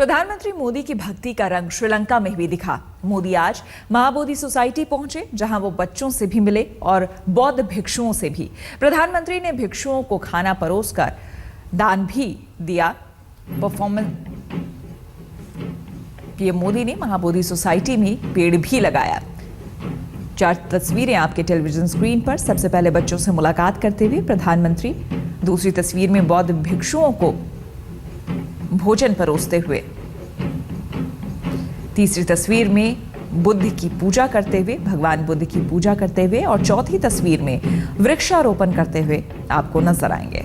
प्रधानमंत्री मोदी की भक्ति का रंग श्रीलंका में भी दिखा। मोदी आज महाबोधि सोसाइटी पहुंचे, जहां वो बच्चों से भी मिले और बौद्ध भिक्षुओं से भी। प्रधानमंत्री ने भिक्षुओं को खाना परोसकर दान भी दिया। पीएम मोदी ने महाबोधि सोसाइटी में पेड़ भी लगाया। 4 तस्वीरें आपके टेलीविजन स्क्रीन पर। सबसे पहले बच्चों से मुलाकात करते हुए प्रधानमंत्री, दूसरी तस्वीर में बौद्ध भिक्षुओं को भोजन परोसते हुए, तीसरी तस्वीर में बुद्ध की पूजा करते हुए, भगवान बुद्ध की पूजा करते हुए, और चौथी तस्वीर में वृक्षारोपण करते हुए आपको नजर आएंगे।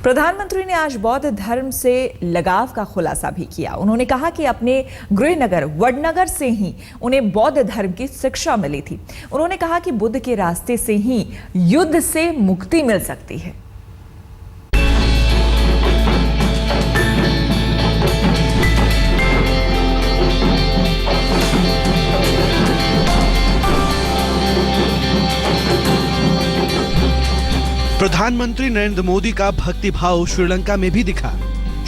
प्रधानमंत्री ने आज बौद्ध धर्म से लगाव का खुलासा भी किया। उन्होंने कहा कि अपने गृहनगर वडनगर से ही उन्हें बौद्ध धर्म की शिक्षा मिली थी। उन्होंने कहा कि बुद्ध के रास्ते से ही युद्ध से मुक्ति मिल सकती है। प्रधानमंत्री नरेंद्र मोदी का भक्ति भाव श्रीलंका में भी दिखा।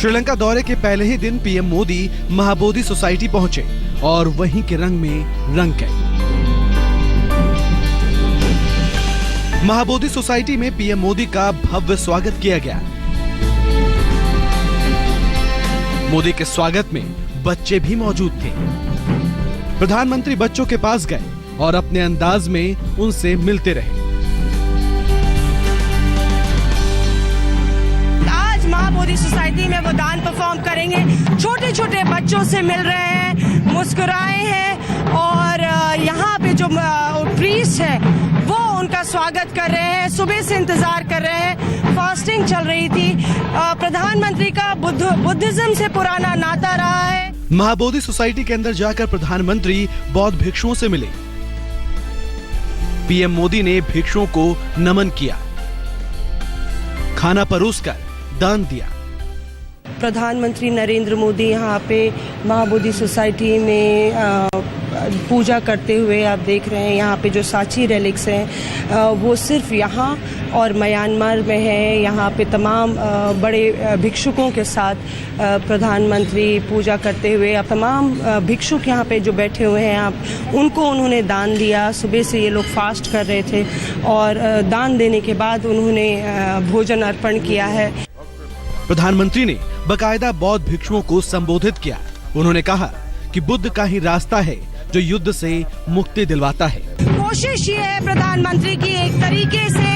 श्रीलंका दौरे के पहले ही दिन पीएम मोदी महाबोधि सोसाइटी पहुंचे और वहीं के रंग में रंग गए। महाबोधि सोसाइटी में पीएम मोदी का भव्य स्वागत किया गया। मोदी के स्वागत में बच्चे भी मौजूद थे। प्रधानमंत्री बच्चों के पास गए और अपने अंदाज में उनसे मिलते रहे। महाबोधि सोसाइटी में वो दान परफॉर्म करेंगे। छोटे छोटे बच्चों से मिल रहे हैं, मुस्कुराए हैं, और यहाँ पे जो प्रीस्ट है वो उनका स्वागत कर रहे हैं। सुबह से इंतजार कर रहे हैं, फास्टिंग चल रही थी। प्रधानमंत्री का बुद्धिज्म से पुराना नाता रहा है। महाबोधि सोसाइटी के अंदर जाकर प्रधानमंत्री बौद्ध भिक्षुओं से मिले। पीएम मोदी ने भिक्षुओं को नमन किया, खाना परोसकर दान दिया। प्रधानमंत्री नरेंद्र मोदी यहाँ पे महाबोधि सोसाइटी में पूजा करते हुए आप देख रहे हैं। यहाँ पे जो सांची रेलिक्स हैं वो सिर्फ यहाँ और म्यांमार में है। यहाँ पे तमाम बड़े भिक्षुकों के साथ प्रधानमंत्री पूजा करते हुए, अब तमाम भिक्षुक यहाँ पे जो बैठे हुए हैं आप उनको उन्होंने दान दिया। सुबह से ये लोग फास्ट कर रहे थे और दान देने के बाद उन्होंने भोजन अर्पण किया है। प्रधानमंत्री ने बकायदा बौद्ध भिक्षुओं को संबोधित किया। उन्होंने कहा कि बुद्ध का ही रास्ता है जो युद्ध से मुक्ति दिलवाता है। कोशिश ये है प्रधानमंत्री की एक तरीके से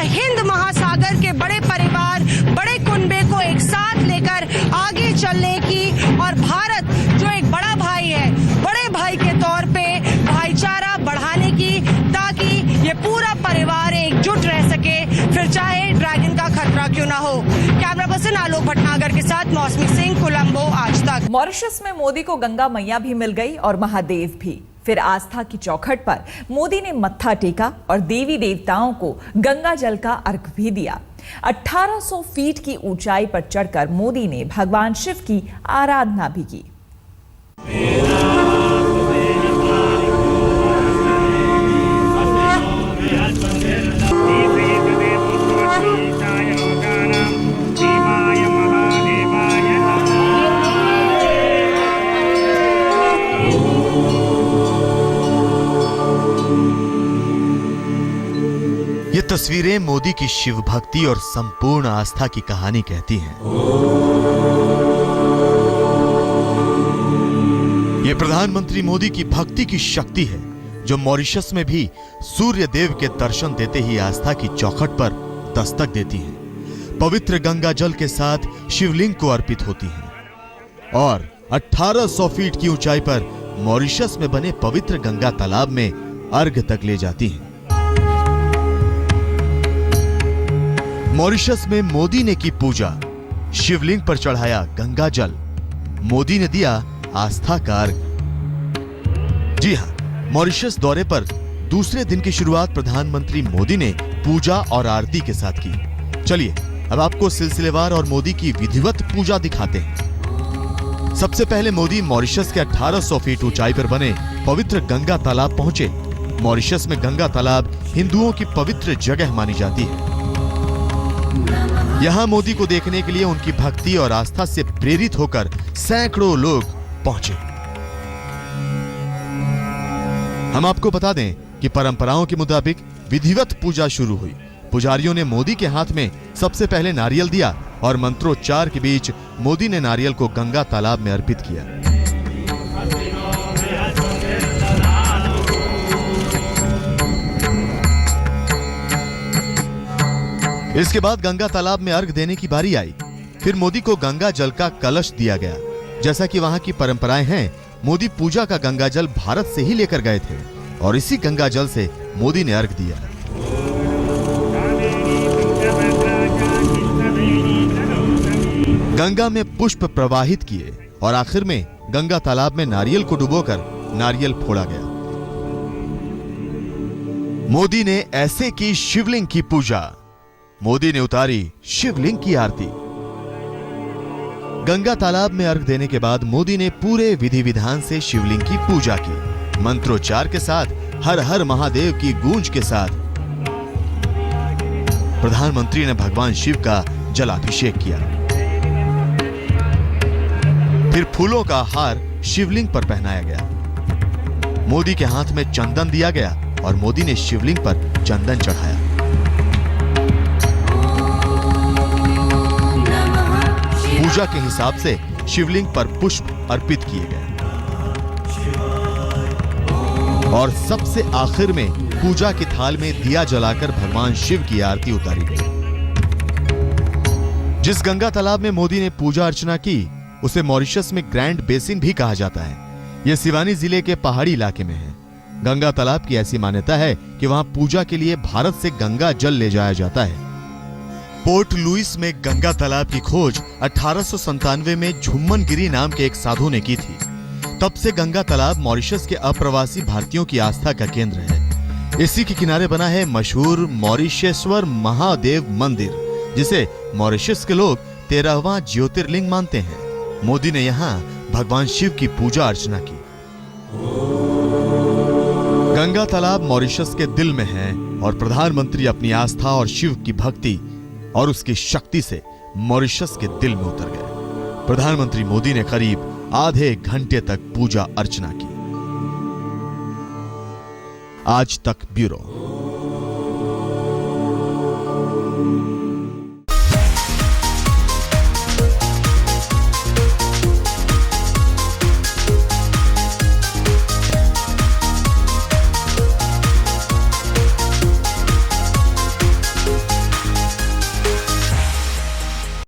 हिंद महासागर के बड़े परिवार, बड़े कुनबे को एक साथ लेकर आगे चलने की, और भारत जो एक बड़ा भाई है, बड़े भाई के तौर पे भाईचारा बढ़ाने की, ताकि ये पूरा परिवार एकजुट रह सके, फिर चाहे ड्रैगन का खतरा क्यों ना हो। कैमरा पर्सन आलोक भटनागर के साथ मौसमी सिंह, कोलंबो, आज तक। मॉरिशस में मोदी को गंगा मैया भी मिल गई और महादेव भी। फिर आस्था की चौखट पर मोदी ने मत्था टेका और देवी देवताओं को गंगा जल का अर्घ भी दिया। 1800 फीट की ऊंचाई पर चढ़कर मोदी ने भगवान शिव की आराधना भी की। ये तस्वीरें मोदी की शिव भक्ति और संपूर्ण आस्था की कहानी कहती हैं। ये प्रधानमंत्री मोदी की भक्ति की शक्ति है जो मॉरिशस में भी सूर्य देव के दर्शन देते ही आस्था की चौखट पर दस्तक देती है। पवित्र गंगा जल के साथ शिवलिंग को अर्पित होती हैं और 1800 फीट की ऊंचाई पर मॉरिशस में बने पवित्र गंगा तालाब में अर्घ तक ले जाती हैं। मॉरिशस में मोदी ने की पूजा, शिवलिंग पर चढ़ाया गंगा जल, मोदी ने दिया आस्था का अर्घ। जी हां, मॉरिशस दौरे पर दूसरे दिन की शुरुआत प्रधानमंत्री मोदी ने पूजा और आरती के साथ की। चलिए अब आपको सिलसिलेवार और मोदी की विधिवत पूजा दिखाते हैं। सबसे पहले मोदी मॉरिशस के 1800 फीट ऊंचाई पर बने पवित्र गंगा तालाब पहुंचे। मॉरिशस में गंगा तालाब हिंदुओं की पवित्र जगह मानी जाती है। यहां मोदी को देखने के लिए उनकी भक्ति और आस्था से प्रेरित होकर सैकड़ों लोग पहुंचे। हम आपको बता दें कि परंपराओं के मुताबिक विधिवत पूजा शुरू हुई। पुजारियों ने मोदी के हाथ में सबसे पहले नारियल दिया और मंत्रोच्चार के बीच मोदी ने नारियल को गंगा तालाब में अर्पित किया। इसके बाद गंगा तालाब में अर्घ देने की बारी आई। फिर मोदी को गंगा जल का कलश दिया गया। जैसा कि वहां की परंपराएं हैं, मोदी पूजा का गंगा जल भारत से ही लेकर गए थे और इसी गंगा जल से मोदी ने अर्घ दिया। गंगा में पुष्प प्रवाहित किए और आखिर में गंगा तालाब में नारियल को डुबोकर नारियल फोड़ा गया। मोदी ने ऐसे की शिवलिंग की पूजा। मोदी ने उतारी शिवलिंग की आरती। गंगा तालाब में अर्घ देने के बाद मोदी ने पूरे विधि विधान से शिवलिंग की पूजा की। मंत्रोच्चार के साथ, हर हर महादेव की गूंज के साथ प्रधानमंत्री ने भगवान शिव का जलाभिषेक किया। फिर फूलों का हार शिवलिंग पर पहनाया गया। मोदी के हाथ में चंदन दिया गया और मोदी ने शिवलिंग पर चंदन चढ़ाया। पूजा के हिसाब से शिवलिंग पर पुष्प अर्पित किए गए और सबसे आखिर में पूजा की थाल में दिया जलाकर भगवान शिव की आरती उतारी गई। जिस गंगा तालाब में मोदी ने पूजा अर्चना की उसे मॉरिशस में ग्रैंड बेसिन भी कहा जाता है। यह सिवानी जिले के पहाड़ी इलाके में है। गंगा तालाब की ऐसी मान्यता है कि वहां पूजा के लिए भारत से गंगा जल ले जाया जाता है। पोर्ट लुइस में गंगा तालाब की खोज 1897 में झुम्मन गिरी नाम के एक साधु ने की थी। तब से गंगा तालाब मॉरिशस के अप्रवासी भारतीयों की आस्था का केंद्र है। इसी के किनारे बना है मशहूर मॉरिशेश्वर महादेव मंदिर, जिसे मॉरिशस के लोग 13वां ज्योतिर्लिंग मानते हैं। मोदी ने यहाँ भगवान शिव की पूजा अर्चना की। गंगा तालाब मॉरिशस के दिल में है और प्रधानमंत्री अपनी आस्था और शिव की भक्ति और उसकी शक्ति से मॉरिशस के दिल में उतर गए। प्रधानमंत्री मोदी ने करीब आधे घंटे तक पूजा अर्चना की। आज तक ब्यूरो।